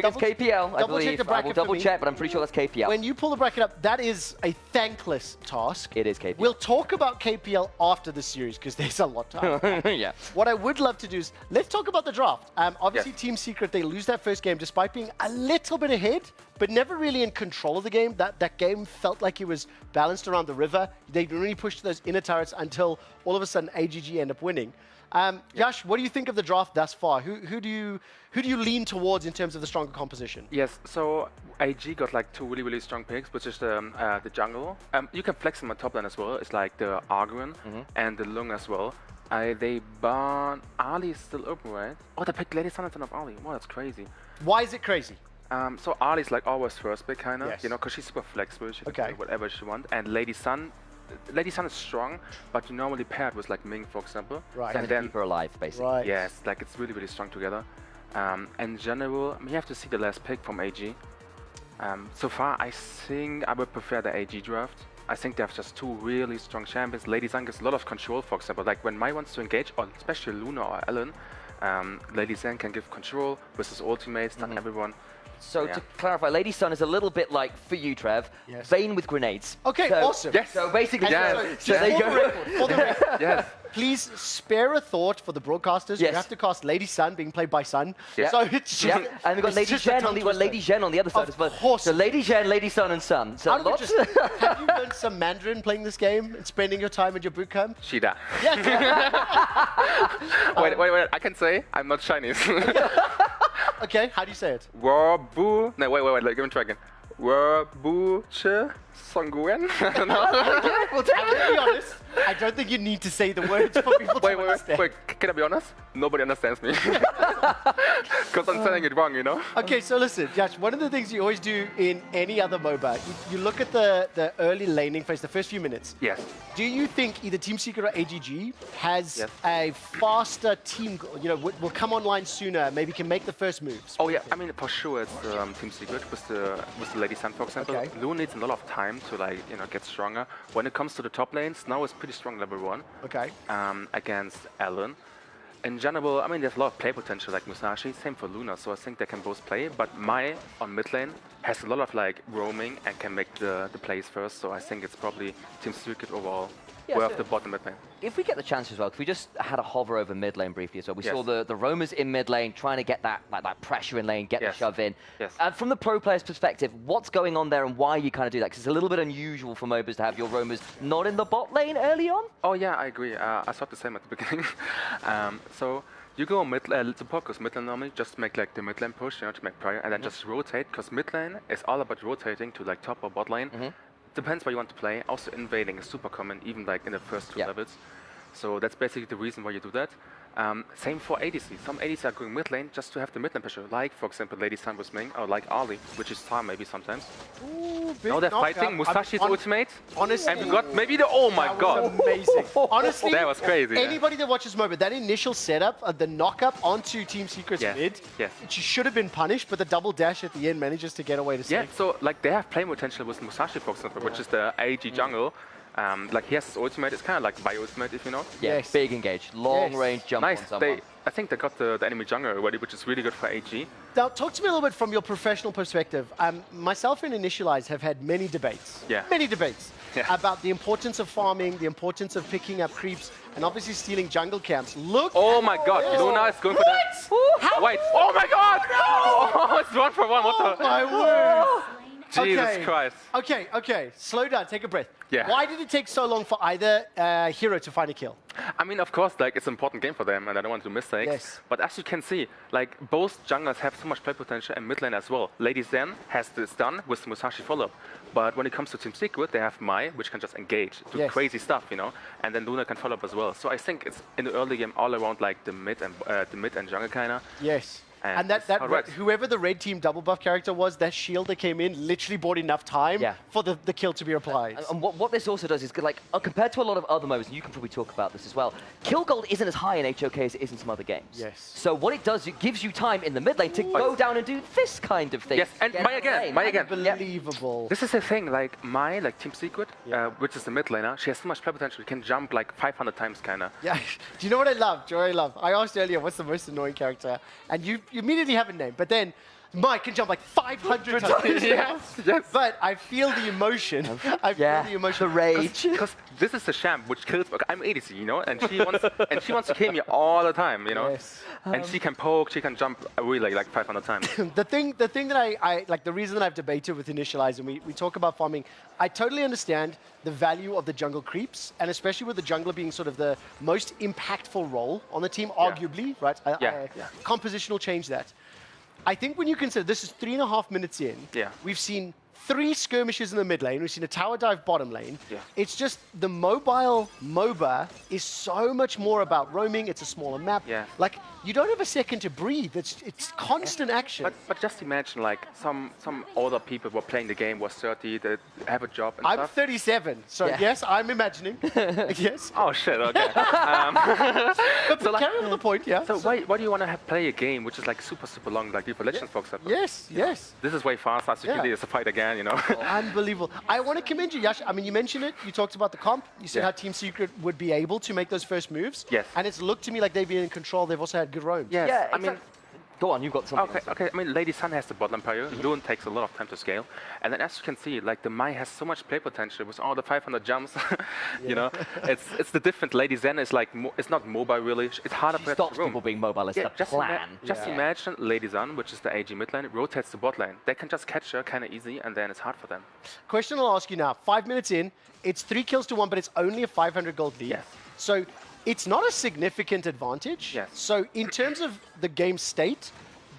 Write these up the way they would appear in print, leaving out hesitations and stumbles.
It's KPL, I believe. I will double check, but I'm pretty sure that's KPL. When you pull the bracket up, that is a thankless task. It is KPL. We'll talk about KPL after the series because there's a lot to unpack. Yeah. What I would love to do is, let's talk about the draft. Obviously, Team Secret, they lose that first game despite being a little bit ahead, but never really in control of the game. That game felt like it was balanced around the river. They didn't really push those inner turrets until all of a sudden AGG end up winning. Yash, what do you think of the draft thus far? Who do you lean towards in terms of the stronger composition? Yes, so AG got like two really strong picks, which is the jungle. You can flex them on top lane as well. It's like the Arguin and the Lung as well. They ban Ali is still open, right? Oh, they picked Lady Sun instead of Ali. Wow, that's crazy. Why is it crazy? So Ali's like always first pick, kind of, Yes. you know, because she's super flexible. She can do whatever she wants. And Lady Sun is strong, but you normally pair it with like Ming, for example. Right. And then keep her alive, basically. Right. Yes, like it's really strong together. In general, we have to see the last pick from AG. So far, I think I would prefer the AG draft. I think they have just two really strong champions. Lady Zhang gets a lot of control, for example. Like when Mai wants to engage, or especially Luna or Ellen, Lady Zhang can give control with his ultimate, stun everyone. So to clarify, Lady Sun is a little bit like, for you, Trev, Vayne with grenades. Okay, so, awesome. Yes. So basically, So there you go. for the record, Yes. please spare a thought for the broadcasters. Yes. We have to cast Lady Sun being played by Sun. Yeah. So it's just, And we've got it's Lady just a Zhen tongue on the twister. Lady Zhen on the other side Of as well. course. So Lady Zhen, Lady Sun, and Sun. So Out of lots. interest, have you learned some Mandarin playing this game and spending your time at your boot camp? Shida. Yes. Wait, I can say I'm not Chinese. Okay, how do you say it? Wabu. No, wait, let me try again. Wabu che Songuen. We'll take I'm gonna be honest, I don't think you need to say the words for people to understand. Wait, can I be honest? Nobody understands me. Because I'm saying it wrong, you know? Okay, so listen, Yash, one of the things you always do in any other MOBA, you look at the early laning phase, the first few minutes. Yes. Do you think either Team Secret or AGG has a faster team, you know, will come online sooner, maybe can make the first moves? Oh yeah, I mean for sure it's Team Secret with the Lady Sun, for example. Okay. Lu needs a lot of time to like get stronger. When it comes to the top lanes, now it's pretty strong level 1. Okay. Against Ellen. In general, I mean there's a lot of play potential like Musashi, same for Luna, so I think they can both play. But Mai on mid lane has a lot of like roaming and can make the plays first, so I think it's probably Team Secret overall. Yeah, We're so off the bottom mid lane. if we get the chance as well, because we just had a hover over mid lane briefly as well. We Yes. saw the roamers in mid lane trying to get that pressure in lane, get the Yes. shove in. Yes. From the pro player's perspective, what's going on there and why you kind of do that? Because it's a little bit unusual for MOBAs to have your roamers not in the bot lane early on. Oh yeah, I agree. I thought the same at the beginning. So you go mid support goes mid lane normally, just make like the mid lane push, to make prior, and then just rotate. Because mid lane is all about rotating to like top or bot lane. Depends where you want to play. Also invading is super common, even like in the first 2 levels. So that's basically the reason why you do that. Same for ADC. Some ADC are going mid lane just to have the mid lane pressure, like for example Lady Sun with Ming, or like Ali, which is Sam maybe sometimes. Ooh, big Now they're knockout. fighting Musashi's ultimate, honestly, and we got maybe the that was amazing. Honestly, that was crazy. Anybody that watches MOBA, that initial setup of the knock-up onto Team Secret's mid, she should have been punished, but the double dash at the end manages to get away to save. Yeah, so like they have play potential with Musashi, for example, which is the AG jungle. Like he has his ultimate, it's kind of like my ultimate, if you know. Yeah, big engage, long range jump on someone. I think they got the enemy jungle already, which is really good for AG. Now, talk to me a little bit from your professional perspective. Myself and Initialize have had many debates, about the importance of farming, the importance of picking up creeps, and obviously stealing jungle camps. Look! Oh my God, Luna is going for that. Wait! Oh my God! Oh, it's 1 for 1. What the? My word! Jesus Christ. Okay. Slow down. Take a breath. Yeah. Why did it take so long for either hero to find a kill? I mean, of course, like it's an important game for them, and I don't want to do mistakes. Yes. But as you can see, like both junglers have so much play potential, and mid lane as well. Lady Zen has the stun with Musashi follow-up. But when it comes to Team Secret, they have Mai, which can just engage, do crazy stuff, and then Luna can follow up as well. So I think it's in the early game all around like the mid and jungle kinda. Yes. And that whoever the red team double buff character was, that shield that came in literally bought enough time for the kill to be applied. And what this also does is, like, compared to a lot of other MOBAs, and you can probably talk about this as well, kill gold isn't as high in HOK as it is in some other games. Yes. So what it does, it gives you time in the mid lane to go down and do this kind of thing. Yes, and Mai again. Unbelievable. This is the thing, like Mai, like Team Secret, which is the mid laner, she has so much play potential. She can jump like 500 times, kinda. Yeah. Do you know what I love? I asked earlier, what's the most annoying character? And you immediately have a name. But then, Mike can jump like 500 times. yes. But I feel the emotion. I feel the emotion. The rage. Because this is the champ which kills. I'm ADC, you know, and she wants to kill me all the time, you know. Yes. And she can poke, she can jump really like 500 times. The thing that I like, the reason that I've debated with Initialize, and we talk about farming, I totally understand the value of the jungle creeps, and especially with the jungler being sort of the most impactful role on the team, arguably, right? Compositional change that. I think when you consider this is 3.5 minutes in, we've seen 3 skirmishes in the mid lane. We've seen a tower dive bottom lane. Yeah. It's just the mobile MOBA is so much more about roaming. It's a smaller map. Yeah. Like, you don't have a second to breathe. It's constant action. But just imagine like some older people were playing the game, was 30, they have a job and I'm stuff. 37, so yes, I'm imagining. Yes. Oh shit, okay. But so, like, carry on the point, yeah. So why do you want to play a game which is like super long, like League of Legends, for example? Yes, yes. This is way faster, as you can see, it's a fight again, you know. Unbelievable. I want to commend you, Yash. I mean, you mentioned it. You talked about the comp. You said how Team Secret would be able to make those first moves. Yes. And it's looked to me like they've been in control. They've also had good roams. Yes. Yeah, I mean, go on, you've got something. Okay. I mean, Lady Sun has the bot Empire. Loon takes a lot of time to scale, and then as you can see, like the Mai has so much play potential with all the 500 jumps. You know, it's the different. Lady Zen is like it's not mobile really. It's harder to Stops people being mobile. It's the plan. Just imagine Lady Zen, which is the AG mid lane, rotates the bot lane. They can just catch her kind of easy, and then it's hard for them. Question I'll ask you now. 5 minutes in, it's 3 kills to 1, but it's only a 500 gold lead. Yes. So it's not a significant advantage. Yes. So in terms of the game state,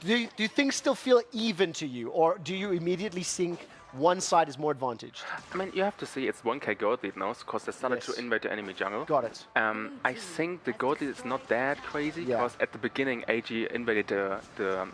do things still feel even to you, or do you immediately think one side is more advantaged? I mean, you have to see it's 1k gold lead now, because they started to invade the enemy jungle. Got it. I think the gold lead is not that crazy, because at the beginning, AG invaded the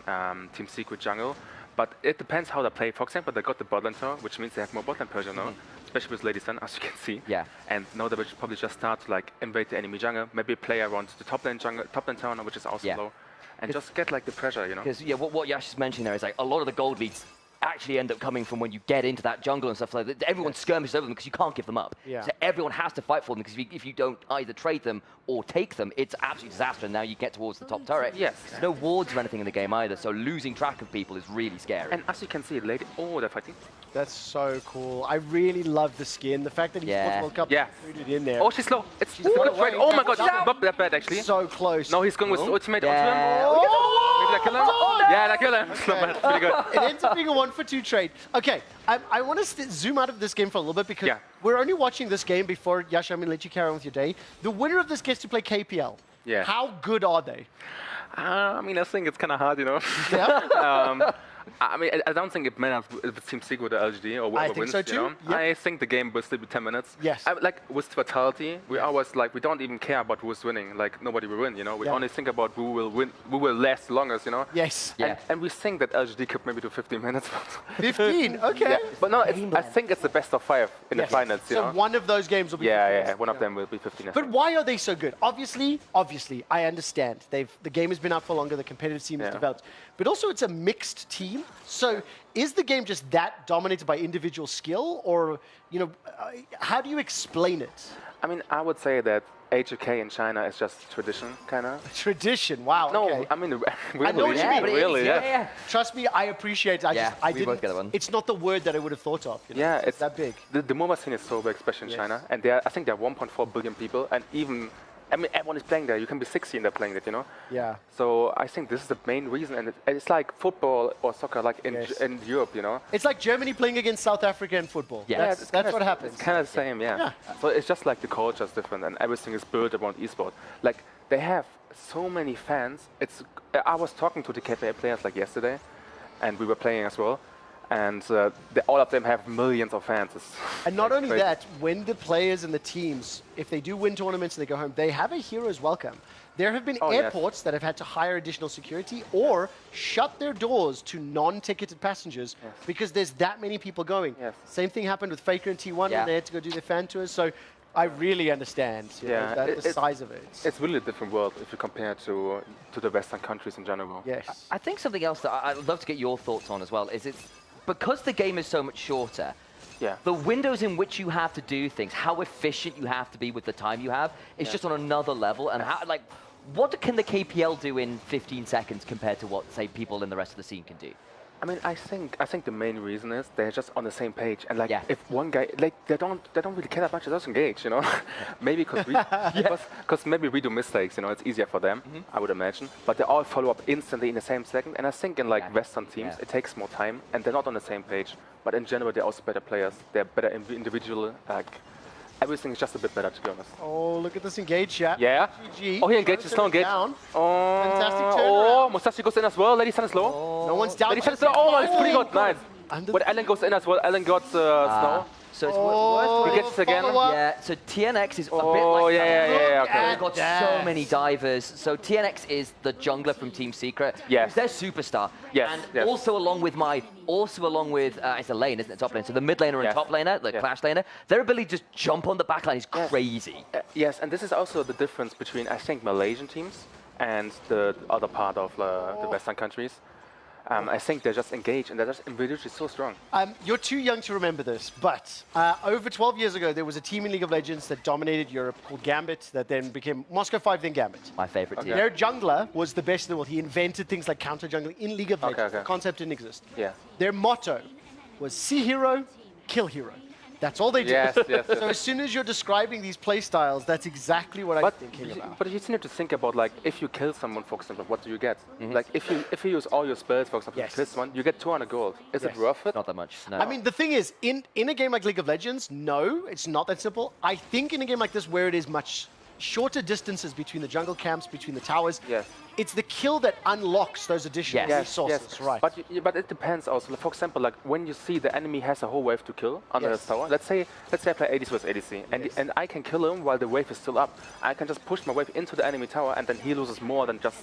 Team Secret jungle, but it depends how they play. For example, they got the bot lane tower, which means they have more bot lane pressure now, especially with Lady Sun, as you can see. Yeah. And now they will probably just start to like invade the enemy jungle, maybe play around the top lane tower now, which is also low. And just get like the pressure, you know? Because what Yash is mentioning there is like a lot of the gold leads actually end up coming from when you get into that jungle and stuff like that. Everyone skirmishes over them because you can't give them up. Yeah. So everyone has to fight for them, because if you don't either trade them or take them, it's absolute disaster. And now you get towards the top turret. Yes. There's no wards or anything in the game either, so losing track of people is really scary. And as you can see, Lady, they're fighting. That's so cool. I really love the skin. The fact that he's World Cup included in there. Oh, she's low. It's a good trade. Oh my god, she's not that bad actually. So close. No, he's going with ultimate onto him. Oh! Maybe they kill him? Yeah, they kill him. It's not bad. Pretty good. It ends up being a 1-for-2 trade. Okay, I want to zoom out of this game for a little bit, because we're only watching this game before, Yash, I'm going to let you carry on with your day. The winner of this gets to play KPL. Yeah. How good are they? I mean, I think it's kind of hard, you know. Yeah. I mean, I don't think it matters if it's Team Secret or LGD or whoever wins. So too. You know? Yep. I think the game will still be 10 minutes. Yes. Like with Fatality, we always like we don't even care about who's winning. Like nobody will win. You know, we only think about who will win, who will last the longest. You know. Yes. And we think that LGD could maybe do 15 minutes. 15. Okay. But no, I think it's the best of 5 in the finals. You So know? one of those games will be. 15 minutes. One of them will be 15. But why are they so good? Obviously, I understand. The game has been out for longer. The competitive scene has developed. But also, it's a mixed team. So, is the game just that dominated by individual skill, or how do you explain it? I mean, I would say that HOK in China is just tradition, kind of. Tradition. Wow. No, okay. I mean, really, I know what you mean. really, Yeah. Trust me, I appreciate it. I we both get that one. It's not the word that I would have thought of. Yeah, it's that big. The MOBA scene is so big, especially in China, and I think there are 1.4 billion people, and even. I mean, everyone is playing there. You can be 60 and they're playing it, you know? Yeah. So I think this is the main reason, and it's like football or soccer, like in Europe, you know? It's like Germany playing against South Africa in football. Yeah, that's what happens. It's kind of the same, yeah. So it's just like the culture is different, and everything is built around esport. Like they have so many fans. I was talking to the KPA players like yesterday, and we were playing as well. And all of them have millions of fans. And not only that, when the players and the teams, if they do win tournaments and they go home, they have a hero's welcome. There have been airports that have had to hire additional security or shut their doors to non-ticketed passengers because there's that many people going. Same thing happened with Faker and T1 when they had to go do their fan tours. So I really understand the size of it. It's really a different world if you compare to the Western countries in general. Yes. I think something else that I'd love to get your thoughts on as well is because the game is so much shorter, the windows in which you have to do things, how efficient you have to be with the time you have, is just on another level. And what can the KPL do in 15 seconds compared to what, say, people in the rest of the scene can do? I mean, I think the main reason is they're just on the same page, and like Yeah. if one guy like they don't really care that much, they just engage, you know. Maybe because maybe we do mistakes, you know, it's easier for them, I would imagine. But they all follow up instantly in the same second, and I think in like Western teams it takes more time, and they're not on the same page. But in general, they're also better players. They're better individual. Like everything is just a bit better, to be honest. Oh, look at this engage, yeah. Yeah. GG. Oh, he engaged. He's still engaged. Down. Oh, Fantastic oh, turnaround. Musashi goes in as well. Lady Sun is low. No one's down. Lady Sun is low. Oh, that's pretty good. Nice. Under But Alan goes in as well. Alan got snow. So it's Oh, worth He gets it again. follow-up. Yeah, so TNX is a bit Oh, like yeah, okay. They've got so many divers. So TNX is the jungler from Team Secret. Yes. He's their superstar. Yes, And yes. also along with it's a lane, isn't it? Top lane. So the mid laner and Yes. top laner, the Yes. clash laner, their ability to just jump on the backline is crazy. Yes, and this is also the difference between, I think, Malaysian teams and the other part of the Western countries. I think they're just engaged, and they're just individually so strong. You're too young to remember this, but over 12 years ago, there was a team in League of Legends that dominated Europe called Gambit that then became Moscow 5, then Gambit. My favorite team. Their jungler was the best in the world. He invented things like counter jungling in League of Legends. okay. The concept didn't exist. Yeah. Their motto was see hero, kill hero. That's all they do. Yes, yes, yes. So as soon as you're describing these play styles, that's exactly what I'm thinking about. But you just need to think about, like, if you kill someone, for example, what do you get? Like, if you use all your spells, for example, to kill someone, you get 200 gold. Is it worth it? Not that much. No. I mean, the thing is, in a game like League of Legends, no, it's not that simple. I think in a game like this, where it is much shorter distances between the jungle camps, between the towers, it's the kill that unlocks those additional resources, right? But it depends also. For example, like when you see the enemy has a whole wave to kill under the tower. Let's say I play ADC with ADC, and I can kill him while the wave is still up. I can just push my wave into the enemy tower, and then he loses more than just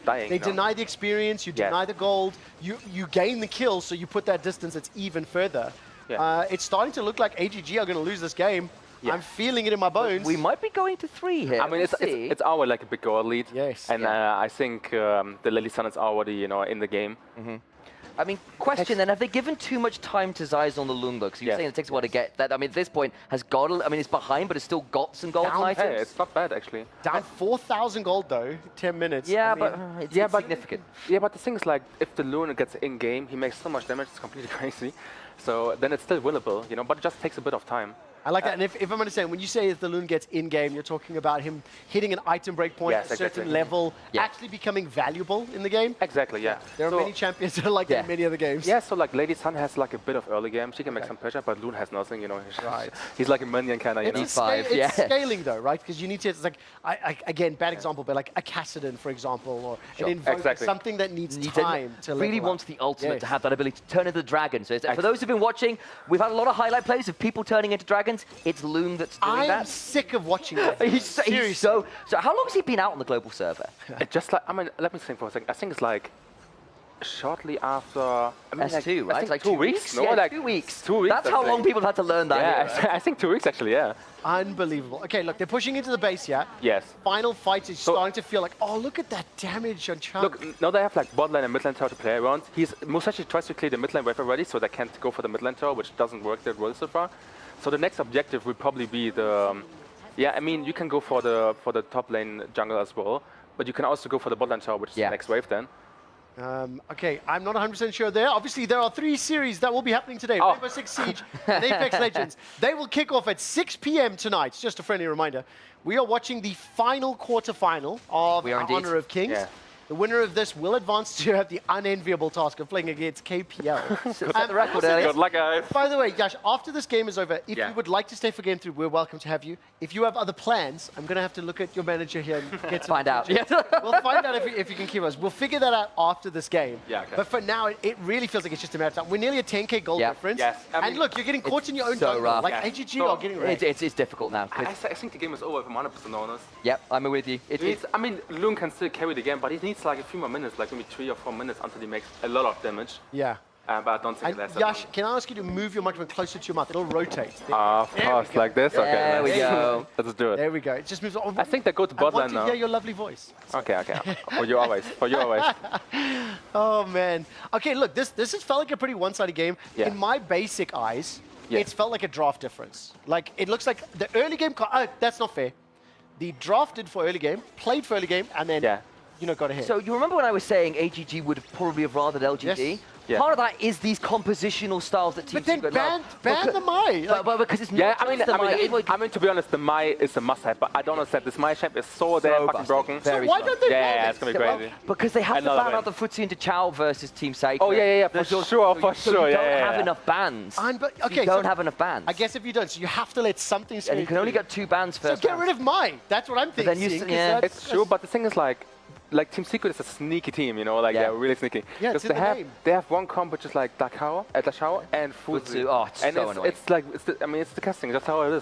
dying. They deny the experience, you deny the gold, you gain the kill, so you put that distance that's even further. It's starting to look like AGG are going to lose this game. I'm feeling it in my bones. We might be going to 3 here. I mean, it's our like a big goal lead. Yes. And I think the Lily Sun is already in the game. I mean, question then, have they given too much time to Zeiss on the Lung though? Because you're saying it takes a while to get that. I mean, at this point, it's behind, but it's still got some golden items. Hey, it's not bad, actually. Down 4,000 gold, though, 10 minutes. Yeah, but it's significant. Yeah, but the thing is, like, if the Luna gets in-game, he makes so much damage, it's completely crazy. So then it's still winnable, but it just takes a bit of time. I like that. And if I'm understanding, when you say if the Loon gets in-game, you're talking about him hitting an item breakpoint at a certain level, actually becoming valuable in the game? Exactly, yeah. There are many champions that are like that in many other games. Yeah, so like Lady Sun has like a bit of early game. She can make some pressure, but Loon has nothing, He's like a minion kind of, It's scaling though, right? Because you need to, it's like, again, bad example, but like a Cassidon, for example, or an Invoker, something that needs time to really level wants the ultimate to have that ability to turn into the dragon. So for those who've been watching, we've had a lot of highlight plays of people turning into dragons. It's Loon that's doing that. I'm sick of watching that. He's so how long has he been out on the global server? Just like, I mean, let me think for a second. I think it's like shortly after S2, right? I think like 2 weeks? No, yeah, like 2 weeks. 2 weeks. That's how long people have had to learn that. Yeah, here, I think 2 weeks actually, yeah. Unbelievable. Okay, look, they're pushing into the base, yeah? Yes. Final fight is starting to feel like, oh, look at that damage on Chunk. Look, now they have like bot lane and mid lane tower to play around. Musashi tries to clear the mid lane wave already, so they can't go for the mid lane tower, which doesn't work that well so far. So the next objective will probably be the, I mean, you can go for the top lane jungle as well, but you can also go for the bot lane tower, which is the next wave then. Okay, I'm not 100% sure there. Obviously, there are 3 series that will be happening today. Rainbow Six Siege and Apex Legends. They will kick off at 6 p.m. tonight. Just a friendly reminder. We are watching the final quarterfinal of Honor of Kings. Yeah. The winner of this will advance to have the unenviable task of playing against KPL. Set the record earlier. Good luck, guys. By the way, Yash, after this game is over, if you would like to stay for Game 3, we're welcome to have you. If you have other plans, I'm going to have to look at your manager here and get some find out. We'll find out if you can keep us. We'll figure that out after this game. Yeah, okay. But for now, it really feels like it's just a matter of time. We're nearly a 10k gold difference. Yes. I mean, and look, you're getting caught in your own so jungle. rough. Like AGG are getting ready. It's difficult now. I think the game is over if I'm 100% honest. Yep, I'm with you. I mean, Loon can still carry the game, but he needs like a few more minutes, like maybe 3 or 4 minutes until he makes a lot of damage. Yeah. But I don't think that's Yash, can I ask you to move your microphone closer to your mouth? It'll rotate. Of course, like this? Okay. There we go. Let's do it. There we go. It just moves on. I think they go to bot lane now. I want to hear your lovely voice. Okay. For you always. Oh, man. Okay, look, this has felt like a pretty one-sided game. Yeah. In my basic eyes, it's felt like a draft difference. Like, it looks like the early game... that's not fair. The drafted for early game, played for early game, and then... got ahead. So you remember when I was saying AGG would probably have rathered LGD? Yes. Part of that is these compositional styles that Team But then Secret ban the Mai. But because it's Yeah, not just the Mai. I mean, to be honest, the Mai is a must-have, but I don't understand. This Mai shape is so damn fucking broken. So why don't they ban Yeah, it? it's gonna be crazy. Because they have Another to ban win. out the Footsie into Chow versus Team Sacred. Oh yeah, for So sure. you don't have enough bans. Okay, you don't have enough bans. I guess if you don't, so you have to let something. And you can only get 2 bans So first. get rid of Mai. That's what I'm thinking. then you 'cause yeah. that's- It's true, but the thing is like Team Secret is a sneaky team, you know, like they're really sneaky. Yeah, it's in the name. they have one comp which is like Dachau and Futsu. Oh, it's and so annoying. it's like, I mean, it's the casting, that's how it is.